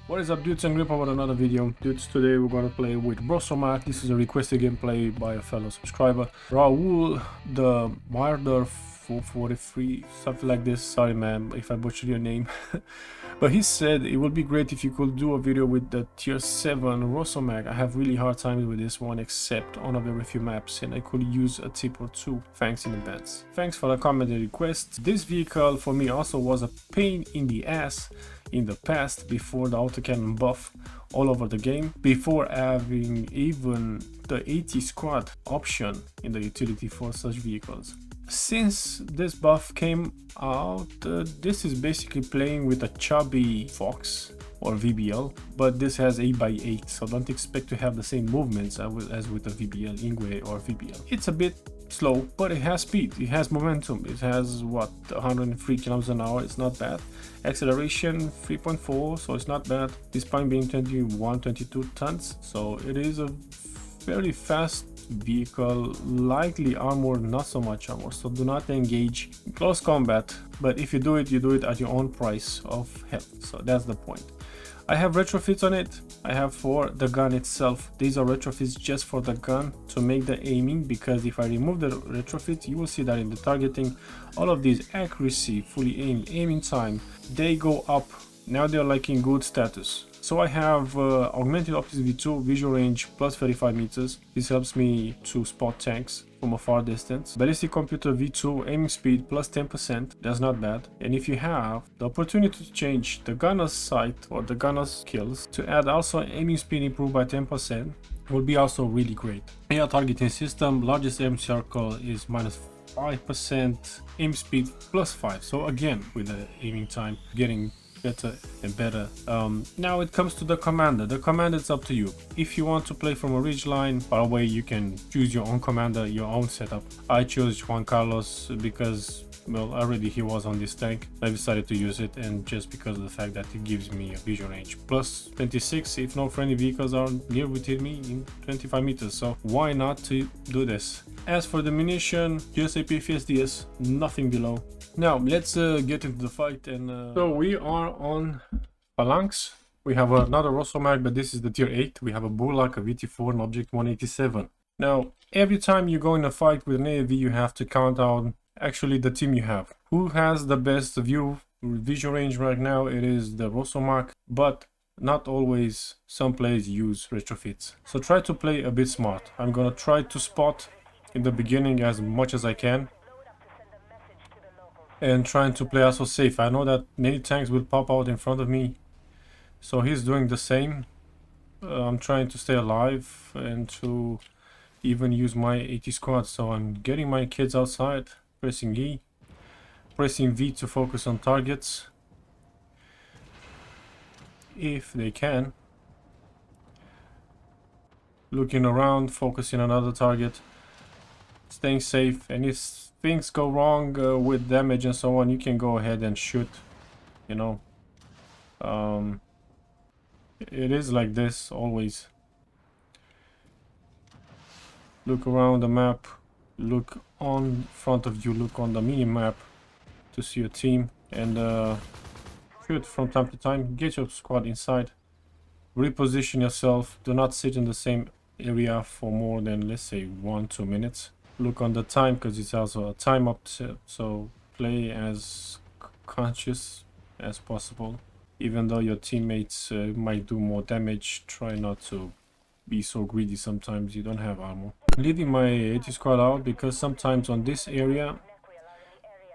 What is up, dudes, and grip with another video. Dudes, today we're gonna play with Rosomak. This is a requested gameplay by a fellow subscriber, Raul the Marder 443, something like this. Sorry man if I butchered your name. But he said it would be great if you could do a video with the tier 7 Rosomak. I have really hard times with this one, except on a very few maps, and I could use a tip or two. Thanks in advance. Thanks for the comment and request. This vehicle for me also was a pain in the ass in the past, before the autocannon buff all over the game, before having even the 80 squad option in the utility for such vehicles. Since this buff came out, this is basically playing with a chubby Fox or VBL, but this has 8x8, so don't expect to have the same movements as with the VBL Ingwe or VBL. It's a bit slow, but it has speed, it has momentum, it has what, 103 kilometers an hour. It's not bad. Acceleration 3.4, so it's not bad, despite being 22 tons, so it is a very fast vehicle. Lightly armored, not so much armor, so do not engage in close combat, but if you do it at your own price of health, so that's the point. I have retrofits on it. I have for the gun itself. These are retrofits just for the gun to make the aiming, because if I remove the retrofit, you will see that in the targeting, all of these accuracy, fully aimed, aiming time, they go up. Now they're like in good status. So I have augmented optics V2, visual range plus 35 meters. This helps me to spot tanks from a far distance. Ballistic computer V2, aiming speed plus 10%, that's not bad. And if you have the opportunity to change the gunner's sight or the gunner's kills to add also aiming speed improved by 10%, would be also really great. AR targeting system, largest aim circle is minus 5%, aim speed plus 5. So again, with the aiming time getting better and better. Now it comes to the commander. The commander, it's up to you. If you want to play from a ridge line far away, you can choose your own commander, your own setup. I chose Juan Carlos because, well, already he was on this tank. I decided to use it, and just because of the fact that it gives me a visual range plus 26 if no friendly vehicles are near within me in 25 meters, so why not to do this. As for the munition, just AP FSDS, nothing below. Now let's get into the fight, and so we are on Phalanx. We have another Rosomak, but this is the tier 8. We have a Burlak, a VT4, and Object 187. Now every time you go in a fight with an AAV, you have to count out actually the team you have. Who has the best visual range right now? It is the Rosomak, but not always. Some players use retrofits, so try to play a bit smart. I'm gonna try to spot in the beginning as much as I can, and trying to play also safe. I know that many tanks will pop out in front of me, so he's doing the same. I'm trying to stay alive and to even use my 80 squad, so I'm getting my kids outside, pressing E, pressing V to focus on targets if they can, looking around, focusing on another target, staying safe. And if things go wrong with damage and so on, you can go ahead and shoot, you know. It is like this always. Look around the map, look on front of you, look on the mini map to see your team, and shoot from time to time. Get your squad inside, reposition yourself. Do not sit in the same area for more than, let's say, 1-2 minutes. Look on the time, because it's also a time up, so play as conscious as possible. Even though your teammates might do more damage, try not to be so greedy. Sometimes you don't have armor. Leaving my 80 squad out because sometimes on this area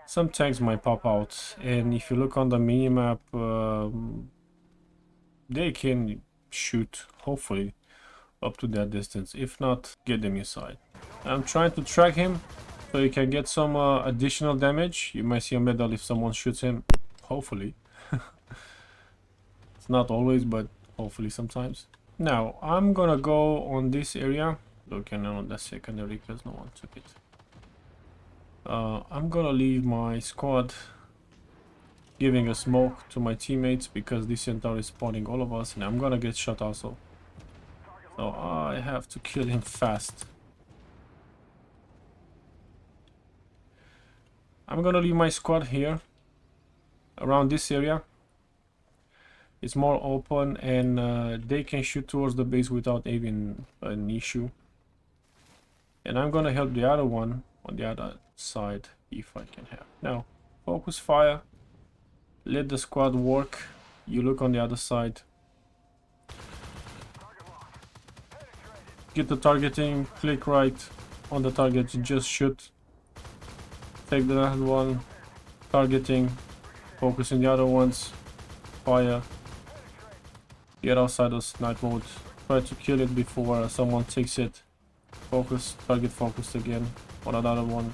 some tanks might pop out, and if you look on the minimap, they can shoot, hopefully, up to that distance. If not, get them inside. I'm trying to track him so you can get some additional damage. You might see a medal if someone shoots him, hopefully. It's not always, but hopefully sometimes. Now I'm gonna go on this area, looking on the secondary because no one took it. I'm gonna leave my squad, giving a smoke to my teammates because this centaur is spawning all of us, and I'm gonna get shot also. So I have to kill him fast. I'm gonna leave my squad here around this area. It's more open, and they can shoot towards the base without even an issue. And I'm gonna help the other one on the other side if I can have. Now, focus fire. Let the squad work. You look on the other side. Get the targeting, click right on the target, just shoot. Take the last one, targeting, focus in the other ones, fire. Get outside of snipe mode. Try to kill it before someone takes it. Focus, target focused again on another one,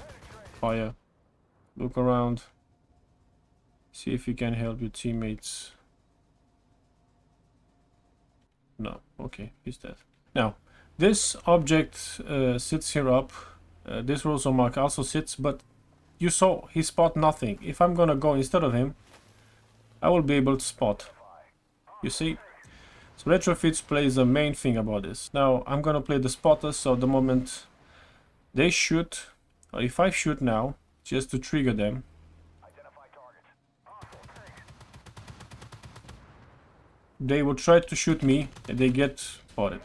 fire. Look around. See if you can help your teammates. No, okay, he's dead. Now, this object sits here up. This Rosomak also sits, but you saw he spot nothing. If I'm gonna go instead of him, I will be able to spot. You see? So retrofits plays the main thing about this. Now, I'm gonna play the spotter, so the moment they shoot, or if I shoot now, just to trigger them, they will try to shoot me and they get spotted.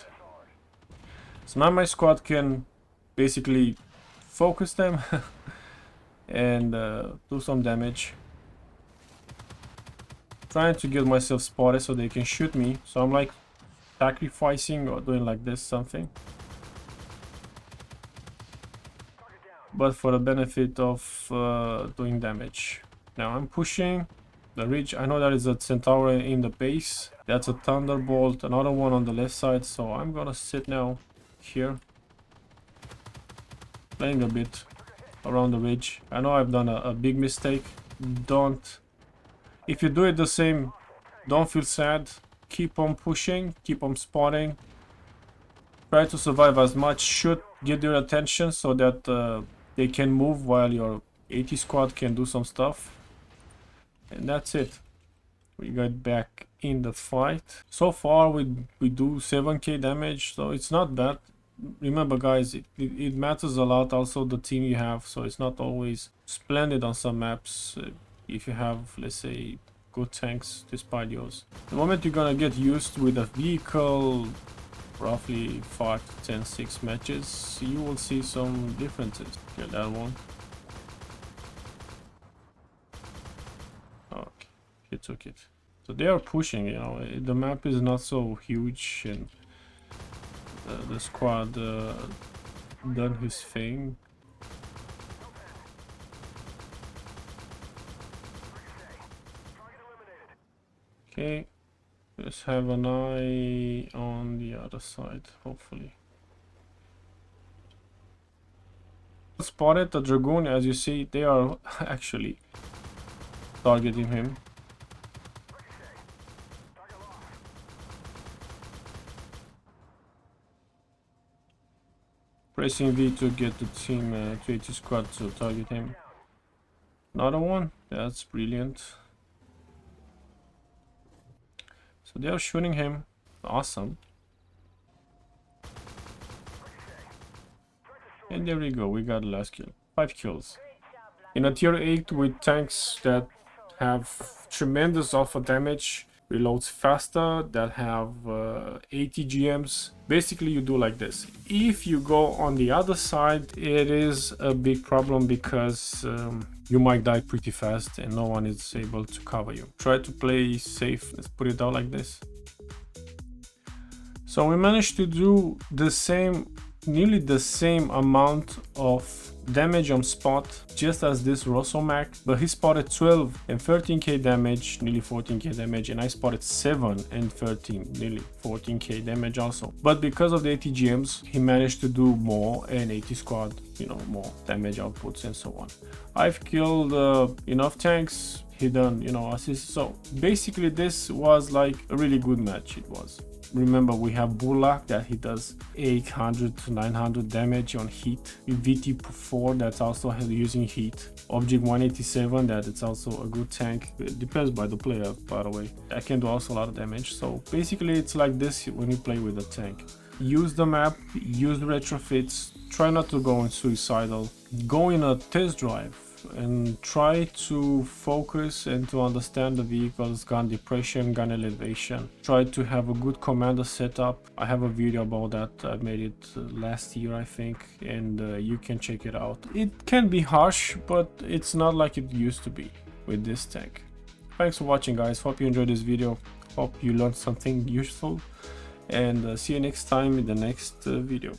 So now my squad can basically focus them and do some damage. Trying to get myself spotted so they can shoot me. So I'm like sacrificing or doing like this something. But for the benefit of doing damage. Now I'm pushing the ridge. I know there is a Centaur in the base. That's a Thunderbolt, another one on the left side. So I'm gonna sit now here, playing a bit around the ridge. I know I've done a big mistake. If you do it the same, don't feel sad. Keep on pushing, keep on spotting. Try to survive as much. Shoot, get their attention so that they can move while your AT squad can do some stuff. And that's it. We got back in the fight. So far we do 7k damage, so it's not bad. Remember guys, it matters a lot also the team you have, so it's not always splendid on some maps if you have, let's say, good tanks despite yours. The moment you're gonna get used with a vehicle, roughly 5 to 10, 6 matches, you will see some differences. Get that one. Okay, he took it. So they are pushing, you know, the map is not so huge, and the squad done his thing. Okay, let's have an eye on the other side, hopefully. Spotted the Dragoon. As you see, they are actually targeting him. Pressing V to get the team creative squad to target him. Another one. That's brilliant. So they are shooting him. Awesome. And there we go. We got the last kill. 5 kills. In a tier 8 with tanks that have tremendous alpha damage, reloads faster, that have 80 GMs. Basically you do like this. If you go on the other side, it is a big problem because you might die pretty fast and no one is able to cover you. Try to play safe. Let's put it out like this. So we managed to do the same, nearly the same amount of damage on spot just as this Rosomak, but he spotted 12 and 13k damage, nearly 14k damage, and I spotted 7 and 13, nearly 14k damage also. But because of the ATGMs, he managed to do more, and AT squad, you know, more damage outputs and so on. I've killed enough tanks, he done, you know, assists. So basically this was like a really good match. It was. Remember, we have Bulak that he does 800 to 900 damage on heat. VT4 that's also using heat. Object 187 that it's also a good tank. It depends by the player, by the way. I can do also a lot of damage. So basically it's like this when you play with a tank. Use the map, use the retrofits, try not to go in suicidal. Go in a test drive. and try to focus and to understand the vehicle's gun depression, gun elevation. Try to have a good commander setup. I have a video about that. I made it last year, I think, and you can check it out. It can be harsh, but it's not like it used to be with this tank. Thanks for watching, guys. Hope you enjoyed this video. Hope you learned something useful, and see you next time in the next video.